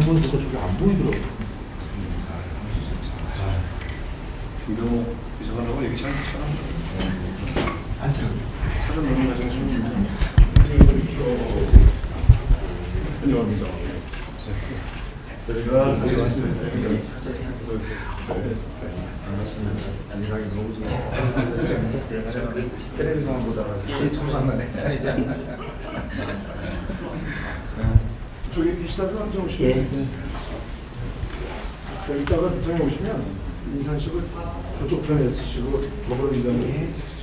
보니까 저게 안 보이더라고요. 김병호 비서관하고 얘기 잘 안 찍어요. 사전 논의 과정에서 안녕합니다. 저희가 사실 왔습니다. 안녕하게 너무 좋아요. 텔레비전 보다가 천만만에. 저기 계시다가 앉아 오시면. 이따가 대통령 오시면 인사하시고 저쪽 편에 쓰시고 먹으러 인사하시고.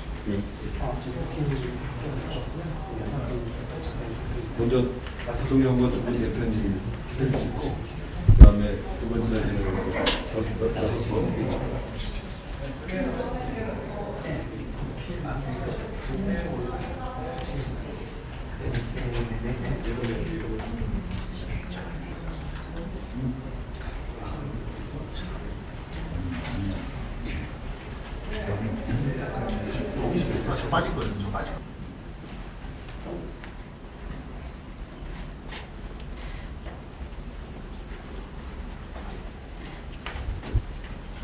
먼저 대통령과 두 번째 대표님 사진 찍고 그다음에 두 번째 사진을 빠질 거예요. 저 빠질 거.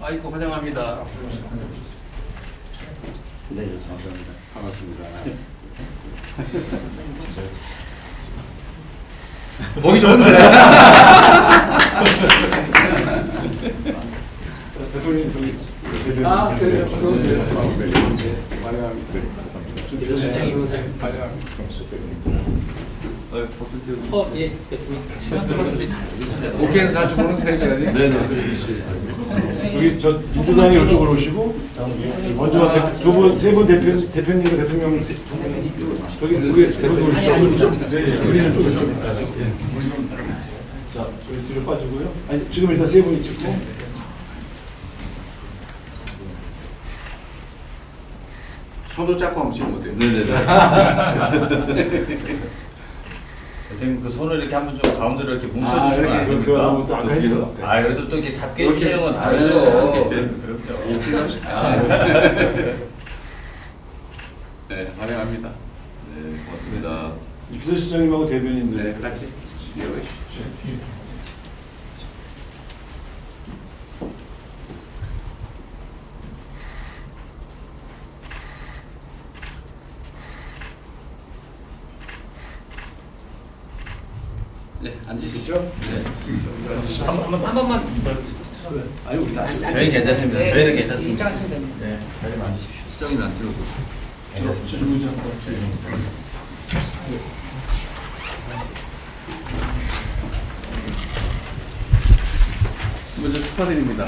아이고 환영합니다. 네, 감사합니다. 반갑습니다. 보기 좋은데. 대통령 저기 예. 오케이에서 자주 보는 사이라니. 네네. 여기 저 민주당이 이쪽으로 오시고 먼저 세 분 대표님과 대통령 저기 우리 대표님 오시죠. 네, 우리는 쪽으로. 자, 저희 뒤로 빠지고요. 아니 지금 일단 세 분이 찍고. 손도 잡고 한번 찍으면 어때요? 네네네. 선생님 그 손을 이렇게 한번 좀 가운데로 이렇게 뭉쳐주시면 그렇게 하면 또 아까 했어. 아 그래도 또 이렇게 잡게 해주시는 건 다르죠. 그럼요. 네, 환영합니다. 네, 고맙습니다. 비서실장님하고 대변인들 같이 이어가십시오. 네, 앉으시죠. 네. 한 번만 아니 우리 다 저희 괜찮습니다. 저희는 괜찮습니다. 입장하시면 됩니다. 네, 자리만 앉으십시오. 수정이는 안 들어도. 괜찮습니다. 먼저 축하드립니다.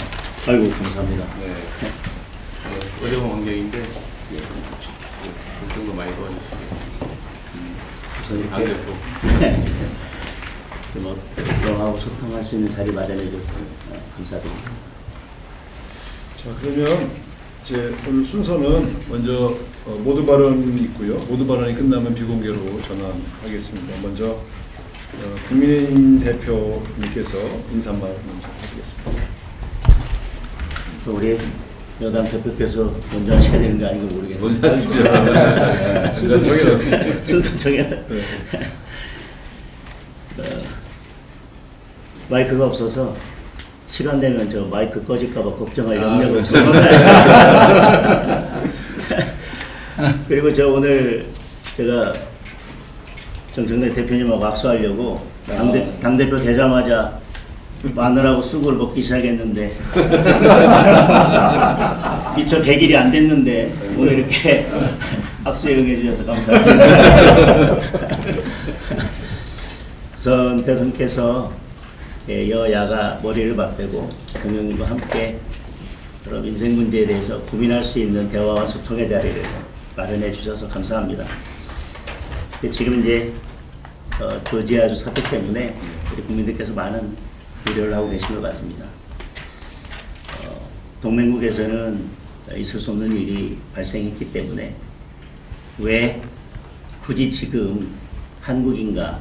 아이고 감사합니다. 네. 어려운 환경인데 그 정도 많이 도와주시고 우선 안 이렇게 됐고 뭐 영하고 소통할 수 있는 자리 마련해줘서 감사드립니다. 자, 그러면 이제 오늘 순서는 먼저 모두 발언이 있고요. 모두 발언이 끝나면 비공개로 전환하겠습니다. 먼저 국민의힘 대표님께서 인사말 먼저 하시겠습니다. 우리 여당 대표께서 먼저 하셔야 되는 거 아닌가 모르겠네요. 먼저 하시죠. 순서 정해놨습니다. 순서 정해. 네. 마이크가 없어서 시간 되면 저 마이크 꺼질까봐 걱정할 아, 염려가 그렇죠. 없습니다. 그리고 저 오늘 제가 정청래 대표님하고 악수하려고 당대표 되자마자 마늘하고 쑥을 먹기 시작했는데 미처 100일이 안 됐는데 오늘 이렇게 악수에 응해주셔서 감사합니다. 우선 대통령께서 여야가 머리를 맞대고 대통령님과 함께 여러 민생 문제에 대해서 고민할 수 있는 대화와 소통의 자리를 마련해 주셔서 감사합니다. 지금 이제 조지아주 사태 때문에 우리 국민들께서 많은 우려를 하고 계신 것 같습니다. 동맹국에서는 있을 수 없는 일이 발생했기 때문에 왜 굳이 지금 한국인가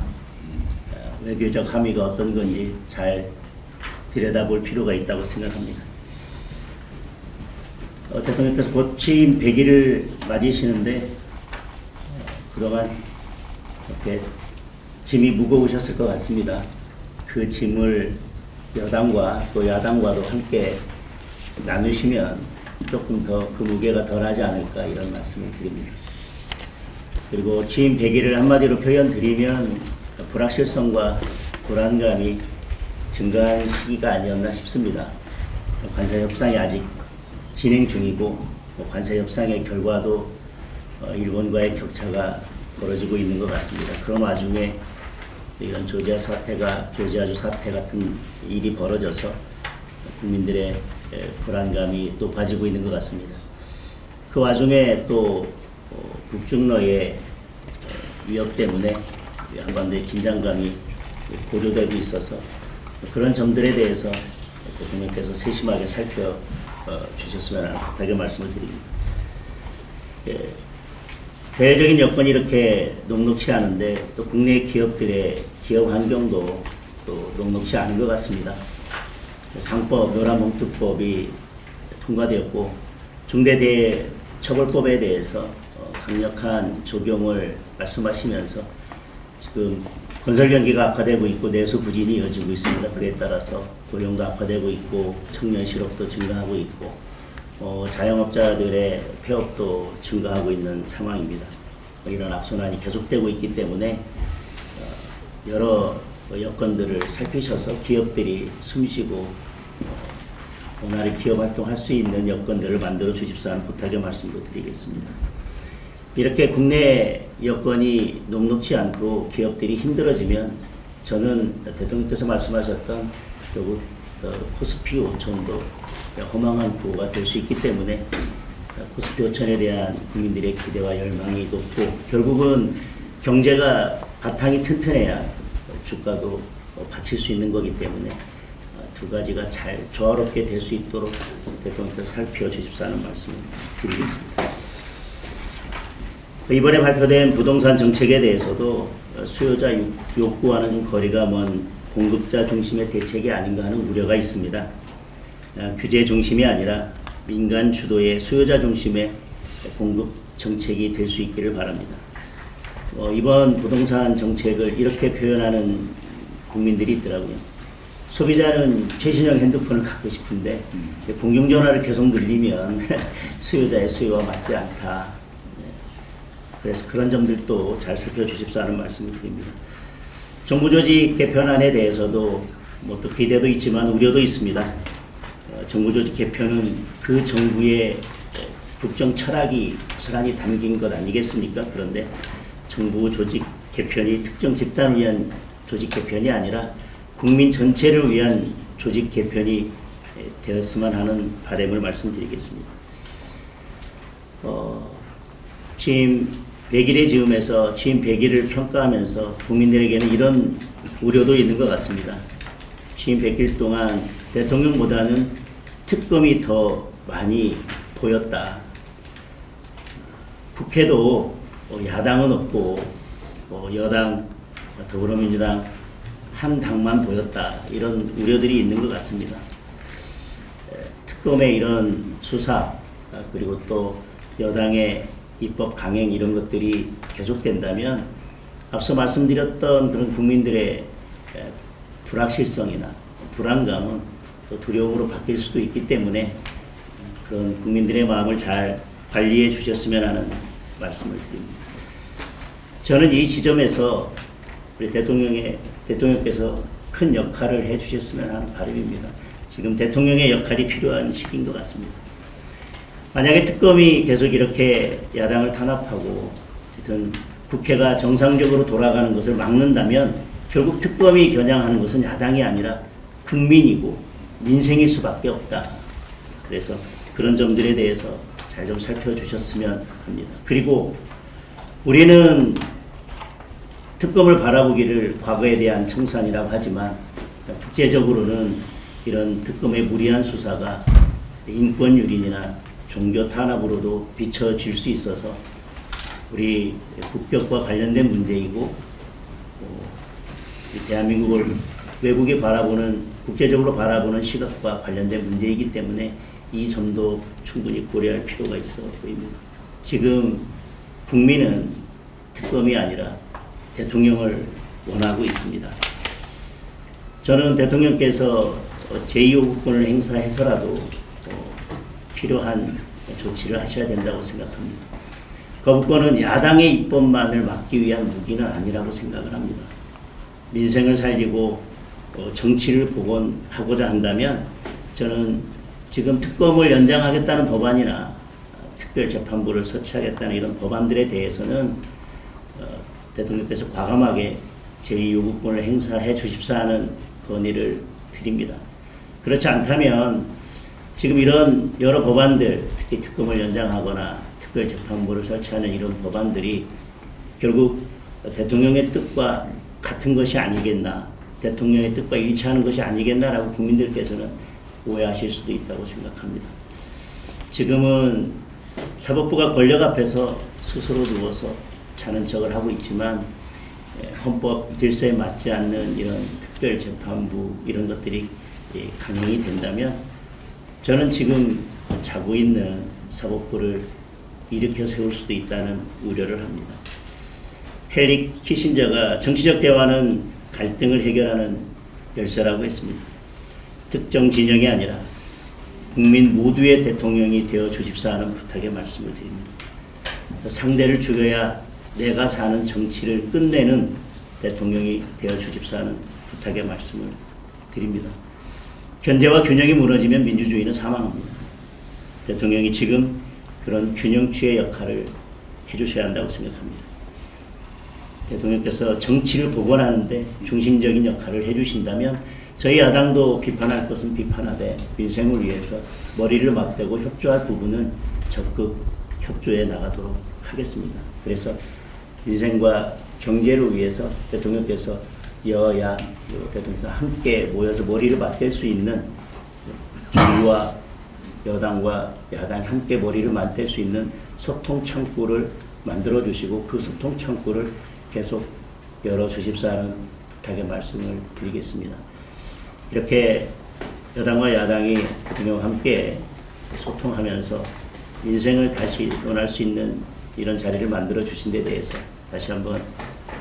외교적 함의가 어떤 건지 잘 들여다볼 필요가 있다고 생각합니다. 대통령께서 곧 취임 100일을 맞이시는데 그동안 이렇게 짐이 무거우셨을 것 같습니다. 그 짐을 여당과 또 야당과도 함께 나누시면 조금 더 그 무게가 덜하지 않을까 이런 말씀을 드립니다. 그리고 취임 100일을 한마디로 표현드리면 불확실성과 불안감이 증가한 시기가 아니었나 싶습니다. 관세 협상이 아직 진행 중이고 관세 협상의 결과도 일본과의 격차가 벌어지고 있는 것 같습니다. 그런 와중에 이런 조지아주 사태 같은 일이 벌어져서 국민들의 불안감이 높아지고 있는 것 같습니다. 그 와중에 또 북중러의 위협 때문에 한반도의 긴장감이 고조되고 있어서 그런 점들에 대해서 대통령께서 세심하게 살펴주셨으면 하는 부탁의 말씀을 드립니다. 대외적인 여건이 이렇게 녹록치 않은데 또 국내 기업들의 기업 환경도 또 녹록치 않은 것 같습니다. 상법, 노란봉투법이 통과되었고 중대재해처벌법에 대해서 강력한 적용을 말씀하시면서 지금 건설 경기가 악화되고 있고 내수 부진이 이어지고 있습니다. 그에 따라서 고용도 악화되고 있고 청년 실업도 증가하고 있고 자영업자들의 폐업도 증가하고 있는 상황입니다. 이런 악순환이 계속되고 있기 때문에 여러 여건들을 살피셔서 기업들이 숨쉬고 원활히 기업 활동할 수 있는 여건들을 만들어 주십사 하는 부탁의 말씀도 드리겠습니다. 이렇게 국내 여건이 녹록치 않고 기업들이 힘들어지면 저는 대통령께서 말씀하셨던 결국 코스피 5천도 허망한 구호가 될 수 있기 때문에 코스피 5천에 대한 국민들의 기대와 열망이 높고 결국은 경제가 바탕이 튼튼해야 주가도 받칠 수 있는 거기 때문에 두 가지가 잘 조화롭게 될 수 있도록 대통령께서 살펴주십사 하는 말씀을 드리겠습니다. 이번에 발표된 부동산 정책에 대해서도 수요자 욕구와는 거리가 먼 공급자 중심의 대책이 아닌가 하는 우려가 있습니다. 규제 중심이 아니라 민간 주도의 수요자 중심의 공급 정책이 될 수 있기를 바랍니다. 이번 부동산 정책을 이렇게 표현하는 국민들이 있더라고요. 소비자는 최신형 핸드폰을 갖고 싶은데 공중전화를 계속 늘리면 수요자의 수요와 맞지 않다. 그래서 그런 점들도 잘 살펴주십사 하는 말씀을 드립니다. 정부 조직 개편안에 대해서도 또 기대도 있지만 우려도 있습니다. 정부 조직 개편은 그 정부의 국정 철학이 고스란히 담긴 것 아니겠습니까? 그런데 정부 조직 개편이 특정 집단을 위한 조직 개편이 아니라 국민 전체를 위한 조직 개편이 되었으면 하는 바람을 말씀드리겠습니다. 취임 100일의 즈음에서 취임 100일을 평가하면서 국민들에게는 이런 우려도 있는 것 같습니다. 취임 100일 동안 대통령보다는 특검이 더 많이 보였다. 국회도 야당은 없고 여당, 더불어민주당 한 당만 보였다. 이런 우려들이 있는 것 같습니다. 특검의 이런 수사 그리고 또 여당의 입법 강행 이런 것들이 계속된다면 앞서 말씀드렸던 그런 국민들의 불확실성이나 불안감은 또 두려움으로 바뀔 수도 있기 때문에 그런 국민들의 마음을 잘 관리해 주셨으면 하는 말씀을 드립니다. 저는 이 지점에서 우리 대통령께서 큰 역할을 해 주셨으면 하는 바람입니다. 지금 대통령의 역할이 필요한 시기인 것 같습니다. 만약에 특검이 계속 이렇게 야당을 탄압하고 어쨌든 국회가 정상적으로 돌아가는 것을 막는다면 결국 특검이 겨냥하는 것은 야당이 아니라 국민이고 민생일 수밖에 없다. 그래서 그런 점들에 대해서 잘 좀 살펴주셨으면 합니다. 그리고 우리는 특검을 바라보기를 과거에 대한 청산이라고 하지만 국제적으로는 이런 특검의 무리한 수사가 인권 유린이나 종교 탄압으로도 비춰질 수 있어서 우리 국격과 관련된 문제이고 대한민국을 외국이 바라보는 국제적으로 바라보는 시각과 관련된 문제이기 때문에 이 점도 충분히 고려할 필요가 있어 보입니다. 지금 국민은 특검이 아니라 대통령을 원하고 있습니다. 저는 대통령께서 제2요구권을 행사해서라도 필요한 조치를 하셔야 된다고 생각합니다. 거부권은 야당의 입법만을 막기 위한 무기는 아니라고 생각을 합니다. 민생을 살리고 정치를 복원하고자 한다면 저는 지금 특검을 연장하겠다는 법안이나 특별재판부를 설치하겠다는 이런 법안들에 대해서는 대통령께서 과감하게 제2요구권을 행사해 주십사 하는 건의를 드립니다. 그렇지 않다면 지금 이런 여러 법안들, 특히 특검을 연장하거나 특별재판부를 설치하는 이런 법안들이 결국 대통령의 뜻과 같은 것이 아니겠나, 대통령의 뜻과 일치하는 것이 아니겠나라고 국민들께서는 오해하실 수도 있다고 생각합니다. 지금은 사법부가 권력 앞에서 스스로 누워서 자는 척을 하고 있지만 헌법 질서에 맞지 않는 이런 특별재판부 이런 것들이 강행이 된다면 저는 지금 자고 있는 사법부를 일으켜 세울 수도 있다는 우려를 합니다. 헨리 키신저가 정치적 대화는 갈등을 해결하는 열쇠라고 했습니다. 특정 진영이 아니라 국민 모두의 대통령이 되어 주십사 하는 부탁의 말씀을 드립니다. 상대를 죽여야 내가 사는 정치를 끝내는 대통령이 되어 주십사 하는 부탁의 말씀을 드립니다. 견제와 균형이 무너지면 민주주의는 사망합니다. 대통령이 지금 그런 균형추의 역할을 해주셔야 한다고 생각합니다. 대통령께서 정치를 복원하는데 중심적인 역할을 해주신다면 저희 야당도 비판할 것은 비판하되 민생을 위해서 머리를 맞대고 협조할 부분은 적극 협조해 나가도록 하겠습니다. 그래서 민생과 경제를 위해서 대통령께서 여야 대통령께서 함께 모여서 머리를 맞댈 수 있는 정부와 여당과 야당이 함께 머리를 맞댈 수 있는 소통 창구를 만들어 주시고 그 소통 창구를 계속 열어 주십사 하는 부탁의 말씀을 드리겠습니다. 이렇게 여당과 야당이 대통령과 함께 소통하면서 민생을 다시 논할 수 있는 이런 자리를 만들어 주신 데 대해서 다시 한번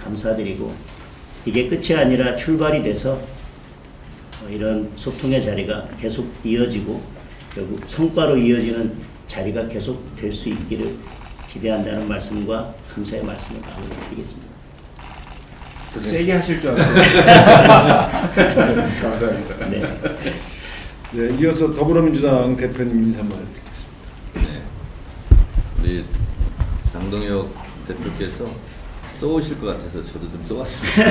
감사드리고 이게 끝이 아니라 출발이 돼서 이런 소통의 자리가 계속 이어지고 결국 성과로 이어지는 자리가 계속 될 수 있기를 기대한다는 말씀과 감사의 말씀을 드리겠습니다. 세게 하실 줄 알았어요. 감사합니다. 네. 네, 이어서 더불어민주당 대표님 인사 한번 네. 우리 장동혁 대표께서 쏘실 것 같아서 저도 좀 쏘았습니다.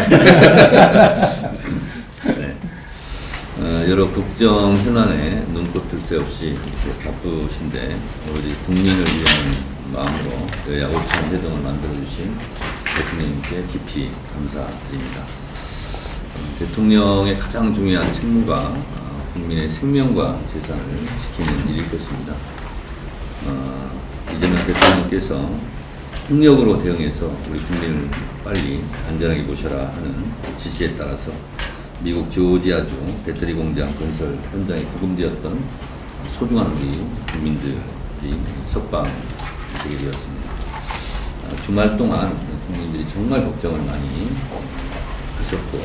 네. 여러 국정 현안에 눈꽃 들 새 없이 이렇게 바쁘신데 오로지 국민을 위한 마음으로 여야 5차 회동을 만들어주신 대통령님께 깊이 감사드립니다. 대통령의 가장 중요한 책무가 국민의 생명과 재산을 지키는 일일 것입니다. 이재명 대통령께서 폭력으로 대응해서 우리 국민을 빨리 안전하게 모셔라 하는 지시에 따라서 미국 조지아주 배터리 공장 건설 현장에 구금되었던 소중한 우리 국민들이 석방되게 되었습니다. 주말 동안 국민들이 정말 걱정을 많이 하셨고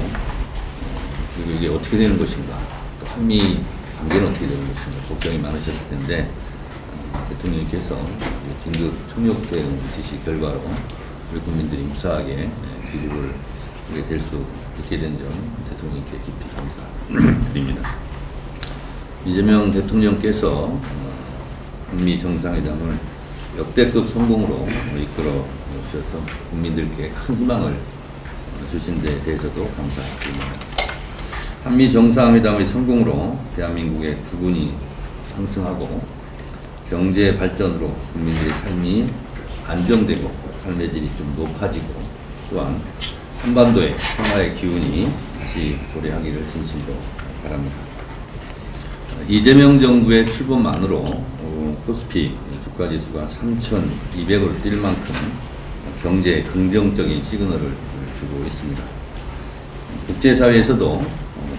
그리고 이게 어떻게 되는 것인가 또 한미 관계는 어떻게 되는 것인가 걱정이 많으셨을 텐데 대통령께서 긴급 총력 대응 지시 결과로 우리 국민들이 무사하게 귀국을 하게 될 수 있게 된 점 대통령께 깊이 감사드립니다. 이재명 대통령께서 한미 정상회담을 역대급 성공으로 이끌어 주셔서 국민들께 큰 희망을 주신 데 대해서도 감사드립니다. 한미 정상회담의 성공으로 대한민국의 국운이 상승하고 경제 발전으로 국민들의 삶이 안정되고 삶의 질이 좀 높아지고 또한 한반도의 평화의 기운이 다시 도래하기를 진심으로 바랍니다. 이재명 정부의 출범만으로 코스피 주가지수가 3,200을 뛸 만큼 경제에 긍정적인 시그널을 주고 있습니다. 국제사회에서도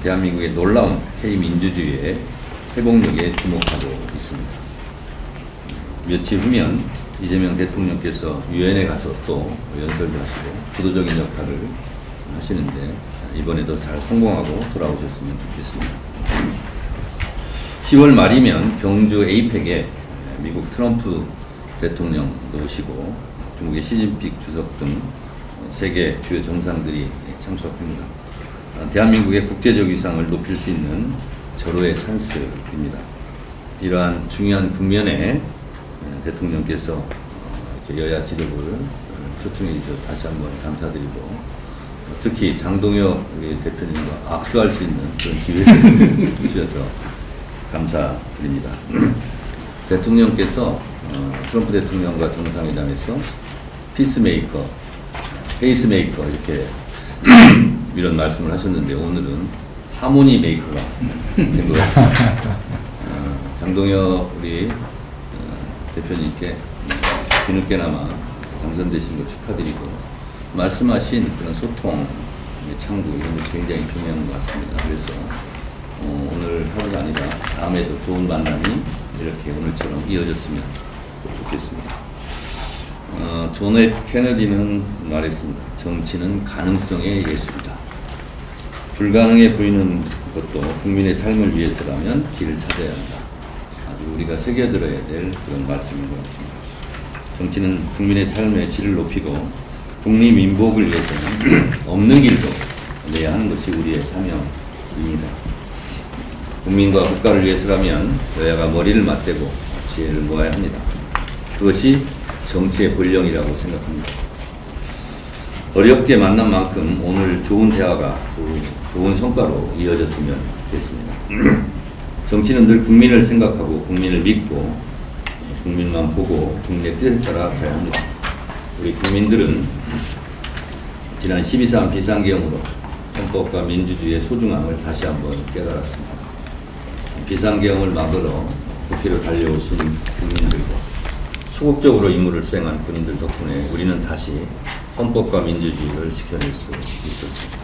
대한민국의 놀라운 K민주주의의 회복력에 주목하고 있습니다. 며칠 후면 이재명 대통령께서 유엔에 가서 또 연설을 하시고 주도적인 역할을 하시는데 이번에도 잘 성공하고 돌아오셨으면 좋겠습니다. 10월 말이면 경주 에이펙에 미국 트럼프 대통령도 오시고 중국의 시진핑 주석 등 세계 주요 정상들이 참석합니다. 대한민국의 국제적 위상을 높일 수 있는 절호의 찬스입니다. 이러한 중요한 국면에 대통령께서 여야 지도부를 초청해 주셔서 다시 한번 감사드리고, 특히 장동혁 우리 대표님과 악수할 수 있는 그런 기회를 주셔서 감사드립니다. 대통령께서 트럼프 대통령과 정상회담에서 피스메이커, 페이스메이커 이렇게 이런 말씀을 하셨는데 오늘은 하모니 메이커가 된 것 같습니다. 장동혁 우리 대표님께 뒤늦게나마 당선되신 거 축하드리고, 말씀하신 그런 소통, 창구 이런 게 굉장히 중요한 것 같습니다. 그래서 오늘 하루가 아니라 다음에도 좋은 만남이 이렇게 오늘처럼 이어졌으면 좋겠습니다. 존 F 케네디는 말했습니다. 정치는 가능성의 예술이다. 불가능해 보이는 것도 국민의 삶을 위해서라면 길을 찾아야 한다. 아주 우리가 새겨들어야 될 그런 말씀인 것 같습니다. 정치는 국민의 삶의 질을 높이고 국리민복을 위해서는 없는 길도 내야 하는 것이 우리의 사명입니다. 국민과 국가를 위해서라면 여야가 머리를 맞대고 지혜를 모아야 합니다. 그것이 정치의 본령이라고 생각합니다. 어렵게 만난 만큼 오늘 좋은 대화가 좋은 성과로 이어졌으면 좋겠습니다. 정치는 늘 국민을 생각하고 국민을 믿고 국민만 보고 국민의 뜻에 따라 가야 합니다. 우리 국민들은 지난 12.3 비상계엄으로 헌법과 민주주의의 소중함을 다시 한번 깨달았습니다. 비상계엄을 막으러 국회로 달려오신 국민들과 소극적으로 임무를 수행한 군인들 덕분에 우리는 다시 헌법과 민주주의를 지켜낼 수 있었습니다.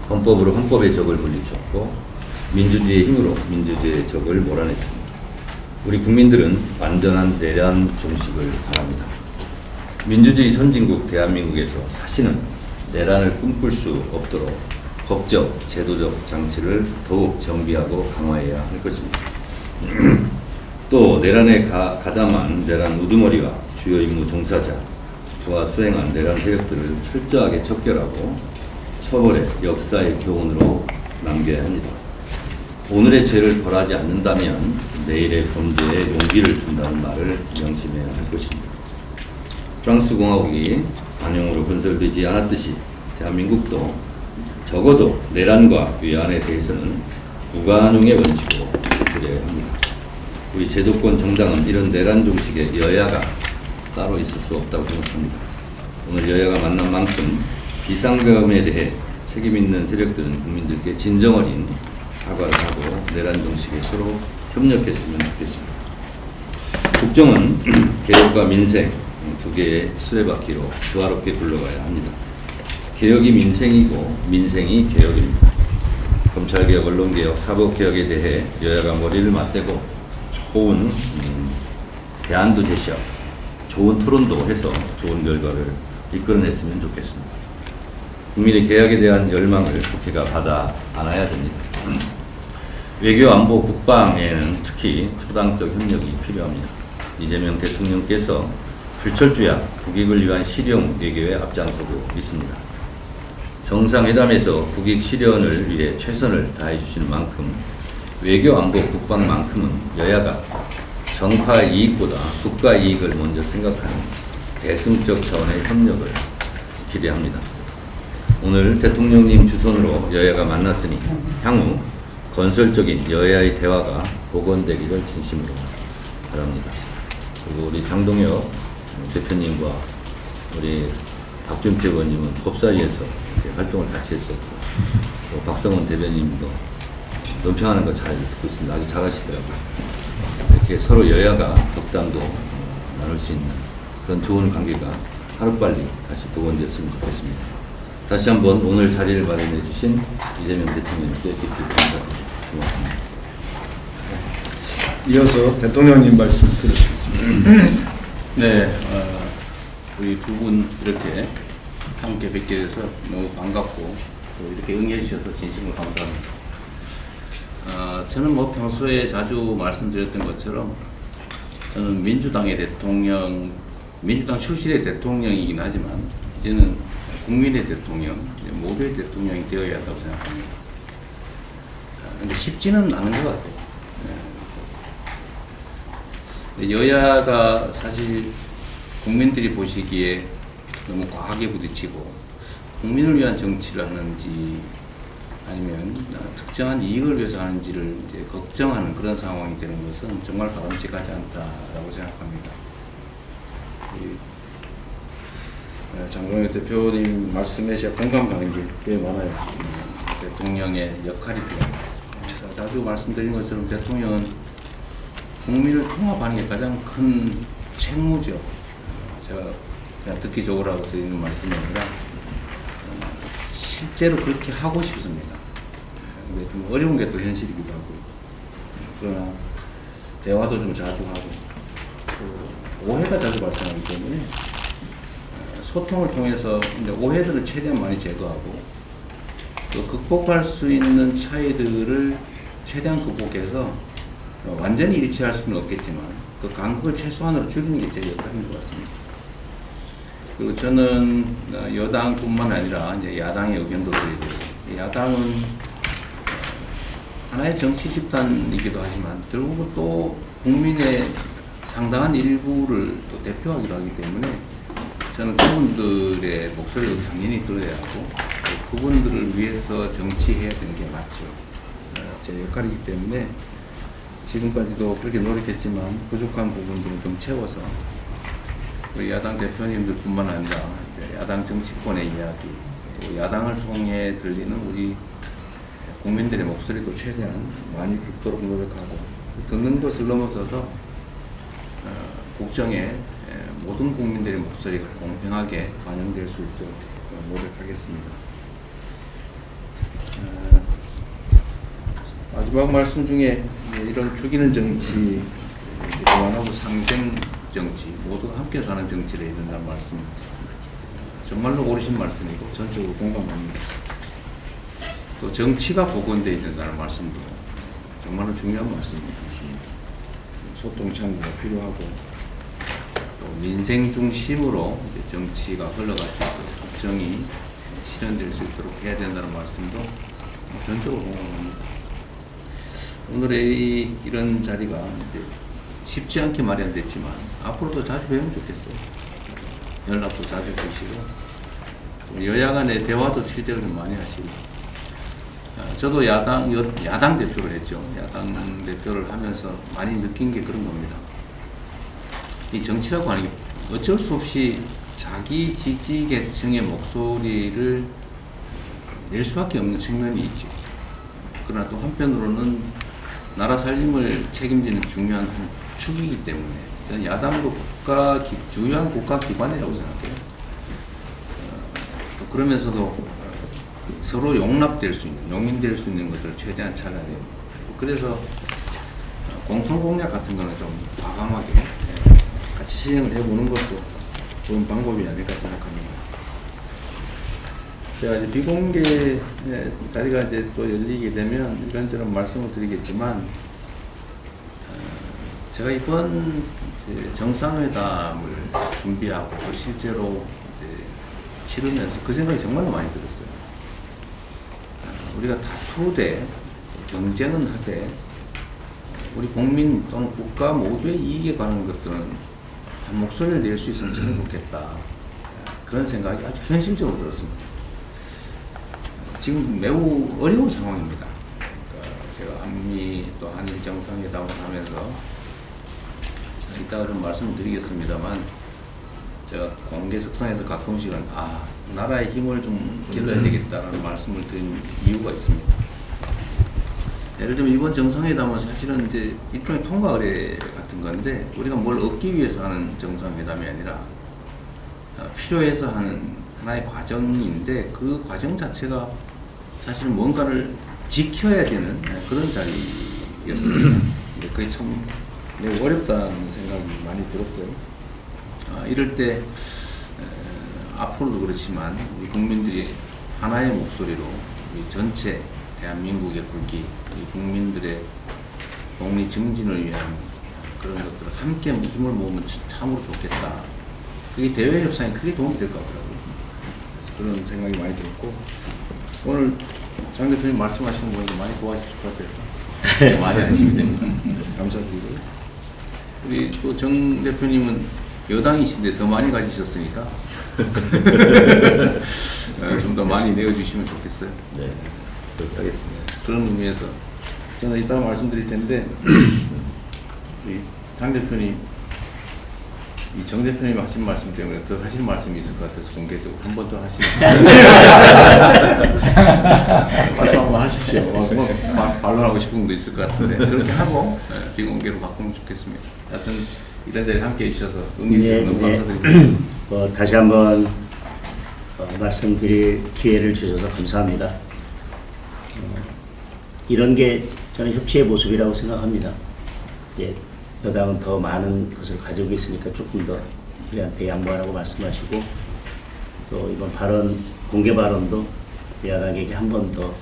헌법으로 헌법의 적을 물리쳤고 민주주의의 힘으로 민주주의의 적을 몰아냈습니다. 우리 국민들은 완전한 내란 종식을 바랍니다. 민주주의 선진국 대한민국에서 다시는 내란을 꿈꿀 수 없도록 법적, 제도적 장치를 더욱 정비하고 강화해야 할 것입니다. 또 내란에 가담한 내란 우두머리와 주요 임무 종사자, 와 수행한 내란 세력들을 철저하게 척결하고 처벌해 역사의 교훈으로 남겨야 합니다. 오늘의 죄를 벌하지 않는다면 내일의 범죄에 용기를 준다는 말을 명심해야 할 것입니다. 프랑스 공화국이 관용으로 건설되지 않았듯이 대한민국도 적어도 내란과 위안에 대해서는 무관용의 원칙으로 지켜야 합니다. 우리 제도권 정당은 이런 내란 종식의 여야가 따로 있을 수 없다고 생각합니다. 오늘 여야가 만난 만큼 비상계엄에 대해 책임 있는 세력들은 국민들께 진정 어린 사과를 하고 내란 종식에 서로 협력했으면 좋겠습니다. 국정은 개혁과 민생 두 개의 수레바퀴로 조화롭게 굴러가야 합니다. 개혁이 민생이고 민생이 개혁입니다. 검찰개혁, 언론개혁, 사법개혁에 대해 여야가 머리를 맞대고 좋은 대안도 제시하고 좋은 토론도 해서 좋은 결과를 이끌어냈으면 좋겠습니다. 국민의 개혁에 대한 열망을 국회가 받아 안아야 됩니다. 외교, 안보, 국방에는 특히 초당적 협력이 필요합니다. 이재명 대통령께서 불철주야 국익을 위한 실용 외교에 앞장서고 있습니다. 정상회담에서 국익 실현을 위해 최선을 다해 주실 만큼 외교, 안보, 국방만큼은 여야가 정파 이익보다 국가 이익을 먼저 생각하는 대승적 차원의 협력을 기대합니다. 오늘 대통령님 주선으로 여야가 만났으니 향후 건설적인 여야의 대화가 복원되기를 진심으로 바랍니다. 그리고 우리 장동혁 대표님과 우리 박준표 의원님은 법사위에서 활동을 같이 했었고, 또 박성원 대변인도 논평하는 거 잘 듣고 있습니다. 아주 잘하시더라고요. 이렇게 서로 여야가 덕담도 나눌 수 있는 그런 좋은 관계가 하루빨리 다시 복원되었으면 좋겠습니다. 다시 한번 오늘 자리를 마련해 주신 이재명 대통령께 깊이 감사드립니다. 고맙습니다. 이어서 대통령님 말씀 들으시겠습니다. 네, 우리 두 분 이렇게 함께 뵙게 돼서 너무 반갑고 또 이렇게 응해 주셔서 진심으로 감사합니다. 저는 뭐 평소에 자주 말씀드렸던 것처럼 저는 민주당 출신의 대통령이긴 하지만 이제는 국민의 대통령, 모두의 대통령이 되어야 한다고 생각합니다. 근데 쉽지는 않은 것 같아요. 여야가 사실 국민들이 보시기에 너무 과하게 부딪히고 국민을 위한 정치를 하는지 아니면 특정한 이익을 위해서 하는지를 이제 걱정하는 그런 상황이 되는 것은 정말 바람직하지 않다라고 생각합니다. 장동혁 대표님 말씀에 제가 공감 가는 게 꽤 많아요. 대통령의 역할이 필요합니다. 자주 말씀드린 것처럼 대통령은 국민을 통합하는 게 가장 큰 책무죠. 제가 그냥 듣기 좋으라고 드리는 말씀이 아니라 실제로 그렇게 하고 싶습니다. 근데 좀 어려운 게 또 현실이기도 하고, 그러나 대화도 좀 자주 하고 또 오해가 자주 발생하기 때문에 소통을 통해서 이제 오해들을 최대한 많이 제거하고 또 극복할 수 있는 차이들을 최대한 극복해서 완전히 일치할 수는 없겠지만 그 간극을 최소한으로 줄이는 게 제 역할인 것 같습니다. 그리고 저는 여당뿐만 아니라 이제 야당의 의견도 드리고, 야당은 하나의 정치 집단이기도 하지만 결국은 또 국민의 상당한 일부를 또 대표하기도 하기 때문에 저는 그분들의 목소리를 당연히 들어야 하고 그분들을 위해서 정치해야 되는 게 맞죠. 제 역할이기 때문에 지금까지도 그렇게 노력했지만 부족한 부분들을 좀 채워서 우리 야당 대표님들뿐만 아니라 야당 정치권의 이야기, 또 야당을 통해 들리는 우리 국민들의 목소리도 최대한 많이 듣도록 노력하고, 듣는 것을 넘어서서 국정에 모든 국민들의 목소리가 공평하게 반영될 수 있도록 노력하겠습니다. 마지막 말씀 중에 이런 죽이는 정치 그만하고 상생 정치, 모두가 함께 사는 정치를 해야 된다는 말씀, 정말로 옳으신 말씀이고 전적으로 공감합니다. 또 정치가 복원되어야 된다는 말씀도 정말로 중요한 말씀입니다. 소통 창구가 필요하고 또 민생 중심으로 이제 정치가 흘러갈 수 있도록 국정이 실현될 수 있도록 해야 된다는 말씀도 전적으로 공감합니다. 오늘의 이런 자리가 이제 쉽지 않게 마련됐지만 앞으로도 자주 뵈면 좋겠어요. 연락도 자주 주시고 여야 간의 대화도 실제로 좀 많이 하시고, 저도 야당 대표를 했죠. 야당 대표를 하면서 많이 느낀 게 그런 겁니다. 이 정치라고 하는 게 어쩔 수 없이 자기 지지 계층의 목소리를 낼 수밖에 없는 측면이 있죠. 그러나 또 한편으로는 나라 살림을 책임지는 중요한 한 축이기 때문에 저는 야당도 주요한 국가 기관이라고 생각해요. 또 그러면서도 서로 용납될 수 있는, 용인될 수 있는 것들을 최대한 찾아야 돼요. 그래서 공통 공약 같은 거는 좀 과감하게 같이 시행을 해보는 것도 좋은 방법이 아닐까 생각합니다. 제가 이제 비공개 자리가 이제 또 열리게 되면 이런저런 말씀을 드리겠지만, 제가 이번 정상회담을 준비하고 또 실제로 이제 치르면서 그 생각이 정말 많이 들었어요. 우리가 다투되 경쟁은 하되 우리 국민 또는 국가 모두의 이익에 관한 것들은 한 목소리를 낼 수 있으면 참 좋겠다. 그런 생각이 아주 현실적으로 들었습니다. 지금 매우 어려운 상황입니다. 그러니까 제가 한미 또 한일 정상회담을 하면서 이따가 좀 말씀을 드리겠습니다만, 제가 관계석상에서 가끔씩은 나라의 힘을 좀 길러야 되겠다라는 말씀을 드린 이유가 있습니다. 예를 들면 이번 정상회담은 사실은 이제 일종의 통과 의례 같은 건데, 우리가 뭘 얻기 위해서 하는 정상회담이 아니라 필요해서 하는 하나의 과정인데, 그 과정 자체가 사실은 뭔가를 지켜야 되는 그런 자리였습니다. 그게 참 매우 어렵다는 생각이 많이 들었어요. 이럴 때 앞으로도 그렇지만 우리 국민들이 하나의 목소리로 우리 전체 대한민국의 국기, 우리 국민들의 독립 증진을 위한 그런 것들을 함께 힘을 모으면 참으로 좋겠다. 그게 대외 협상에 크게 도움이 될 것 같더라고요. 그래서 그런 생각이 많이 들었고 오늘 장 대표님 말씀하시는 거 보니까 많이 도와주실 것 같아서 많이 하시면 됩니다. 감사드리고요. 우리 또 정 대표님은 여당이신데 더 많이 가지셨으니까 좀 더 많이 내어주시면 좋겠어요. 네, 그렇게 하겠습니다. 그런 의미에서 저는 이따가 말씀드릴 텐데 우리 장 대표님, 이 정 대표님 하신 말씀 때문에 더 하실 말씀이 있을 것 같아서 공개적으로 한 번 더 하시면 말씀 한번 하십시오. 반론하고 싶은 것도 있을 것 같은데 그렇게 하고 비공개로 바꾸면 좋겠습니다. 하여튼 이런 자리에 함께 해주셔서 응해주셔서 너무 감사드립니다. 다시 한번 말씀드릴 기회를 주셔서 감사합니다. 이런 게 저는 협치의 모습이라고 생각합니다. 예, 여당은 더 많은 것을 가지고 있으니까 조금 더 우리한테 양보하라고 말씀하시고 또 이번 발언, 공개 발언도 야당에게 한 번 더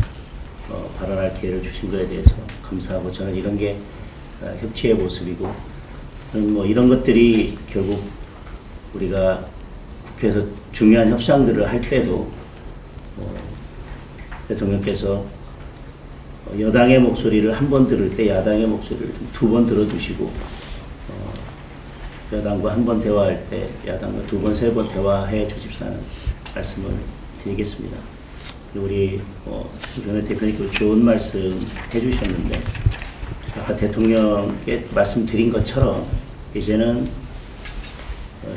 발언할 기회를 주신 것에 대해서 감사하고 저는 이런 게 협치의 모습이고 저는 뭐 이런 것들이 결국 우리가 국회에서 중요한 협상들을 할 때도 대통령께서 여당의 목소리를 한 번 들을 때 야당의 목소리를 두 번 들어주시고 여당과 한 번 대화할 때 야당과 두 번, 세 번 대화해 주십사는 말씀을 드리겠습니다. 우리 조정래 대표님께서 좋은 말씀 해주셨는데 아까 대통령께 말씀드린 것처럼 이제는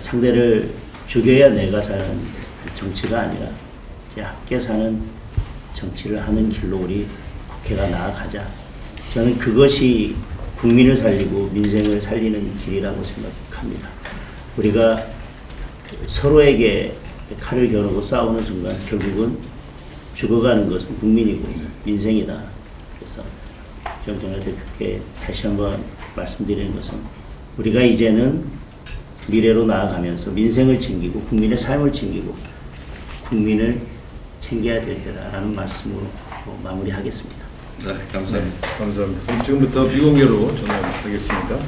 상대를 죽여야 내가 사는 정치가 아니라 이제 함께 사는 정치를 하는 길로 우리 국회가 나아가자. 저는 그것이 국민을 살리고 민생을 살리는 길이라고 생각합니다. 우리가 서로에게 칼을 겨누고 싸우는 순간 결국은 죽어가는 것은 국민이고 민생이다. 그래서 정정래 대표께 다시 한번 말씀드리는 것은 우리가 이제는 미래로 나아가면서 민생을 챙기고 국민의 삶을 챙기고 국민을 챙겨야 될 때다라는 말씀으로 마무리하겠습니다. 네, 감사합니다. 감사합니다. 그럼 지금부터 비공개로 전화하겠습니다.